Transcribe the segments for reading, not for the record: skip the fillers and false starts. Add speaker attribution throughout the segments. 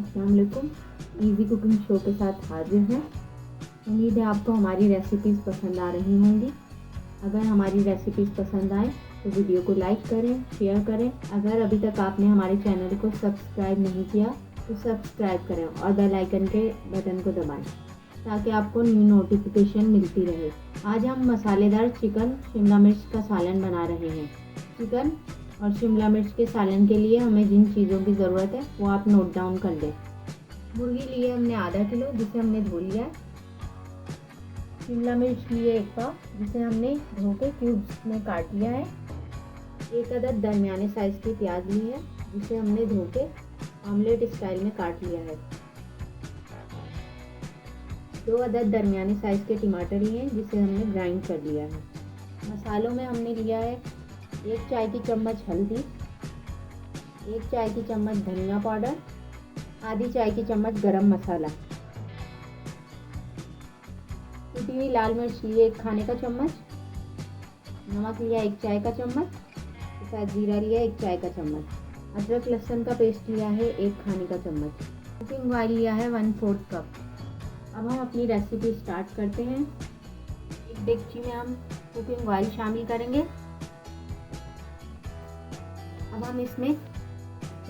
Speaker 1: अस्सलाम वालेकुम। Easy cooking show के साथ हाजिर हैं। उम्मीद है आपको हमारी रेसिपीज़ पसंद आ रही होंगी। अगर हमारी रेसिपीज़ पसंद आए तो वीडियो को लाइक करें, शेयर करें। अगर अभी तक आपने हमारे चैनल को सब्सक्राइब नहीं किया तो सब्सक्राइब करें और बेल आइकन के बटन को दबाएं ताकि आपको न्यू नोटिफिकेशन मिलती रहे। आज हम मसालेदार चिकन शिमला मिर्च का सालन बना रहे हैं। चिकन और शिमला मिर्च के सालन के लिए हमें जिन चीज़ों की ज़रूरत है वो आप नोट डाउन कर लें। मुर्गी लिए हमने आधा किलो जिसे हमने धो लिया है। शिमला मिर्च लिए 1 पाव जिसे हमने धो के क्यूब्स में काट लिया है। 1 अदद दरमियाने साइज़ की प्याज ली है जिसे हमने धो के ऑमलेट स्टाइल में काट लिया है। 2 अदद दरमियाने साइज़ के टमाटर लिए हैं जिसे हमने ग्राइंड कर लिया है। मसालों में हमने लिया है 1 चाय की चम्मच हल्दी, 1 चाय की चम्मच धनिया पाउडर, आधी चाय की चम्मच गरम मसाला, कुटी हुई लाल मिर्च लिए 1 खाने का चम्मच, नमक लिया 1 चाय का चम्मच, के साथ जीरा लिया 1 चाय का चम्मच, अदरक लहसुन का पेस्ट लिया है 1 खाने का चम्मच, कुकिंग ऑयल लिया है 1/4 कप। अब हम अपनी रेसिपी स्टार्ट करते हैं। एक डेगची में हम कुकिंग ऑयल शामिल करेंगे। अब हम इसमें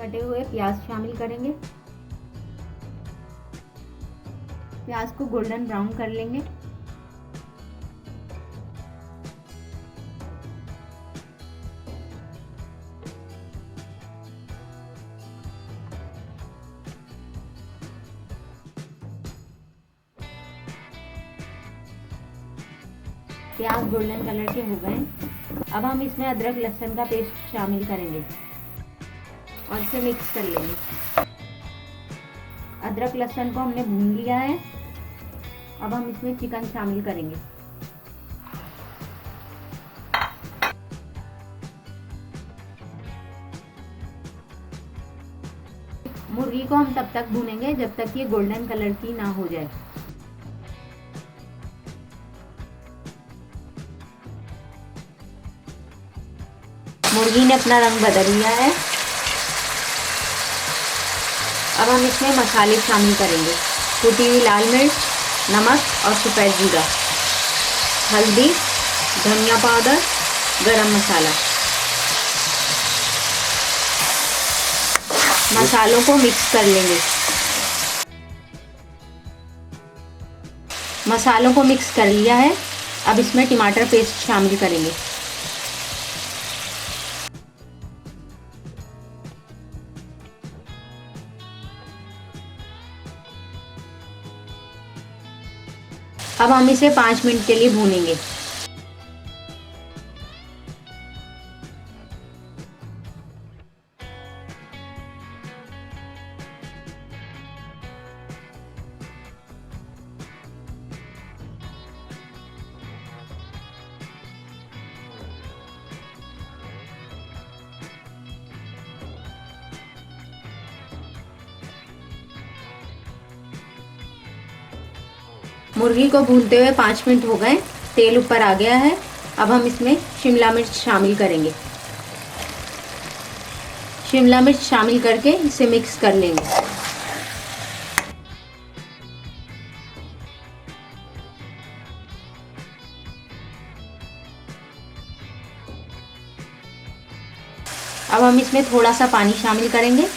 Speaker 1: कटे हुए प्याज शामिल करेंगे। प्याज को गोल्डन ब्राउन कर लेंगे। प्याज गोल्डन कलर के हो गए। अब हम इसमें अदरक लहसुन का पेस्ट शामिल करेंगे और इसे मिक्स कर लेंगे। अदरक लहसुन को हमने भून लिया है। अब हम इसमें चिकन शामिल करेंगे। मुर्गी को हम तब तक भूनेंगे जब तक ये गोल्डन कलर की ना हो जाए। मुर्गी ने अपना रंग बदल लिया है। अब हम इसमें मसाले शामिल करेंगे। कुटी हुई लाल मिर्च, नमक और सफ़ेद जीरा, हल्दी, धनिया पाउडर, गरम मसाला। मसालों को मिक्स कर लेंगे। मसालों को मिक्स कर लिया है। अब इसमें टमाटर पेस्ट शामिल करेंगे। अब हम इसे 5 मिनट के लिए भूनेंगे। मुर्गी को भूनते हुए 5 मिनट हो गए। तेल ऊपर आ गया है। अब हम इसमें शिमला मिर्च शामिल करेंगे। शिमला मिर्च शामिल करके इसे मिक्स कर लेंगे। अब हम इसमें थोड़ा सा पानी शामिल करेंगे।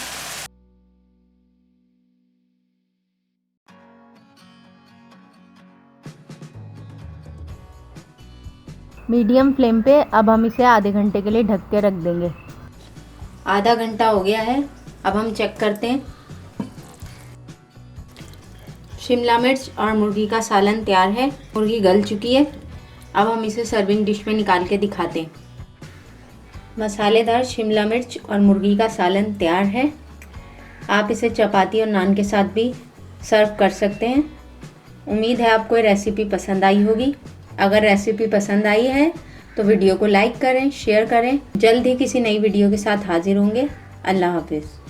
Speaker 1: मीडियम फ्लेम पे अब हम इसे आधे घंटे के लिए ढक के रख देंगे। आधा घंटा हो गया है। अब हम चेक करते हैं। शिमला मिर्च और मुर्गी का सालन तैयार है। मुर्गी गल चुकी है। अब हम इसे सर्विंग डिश में निकाल के दिखाते हैं। मसालेदार शिमला मिर्च और मुर्गी का सालन तैयार है। आप इसे चपाती और नान के साथ भी सर्व कर सकते हैं। उम्मीद है आपको ये रेसिपी पसंद आई होगी। अगर रेसिपी पसंद आई है तो वीडियो को लाइक करें, शेयर करें। जल्द ही किसी नई वीडियो के साथ हाजिर होंगे। अल्लाह हाफिज़।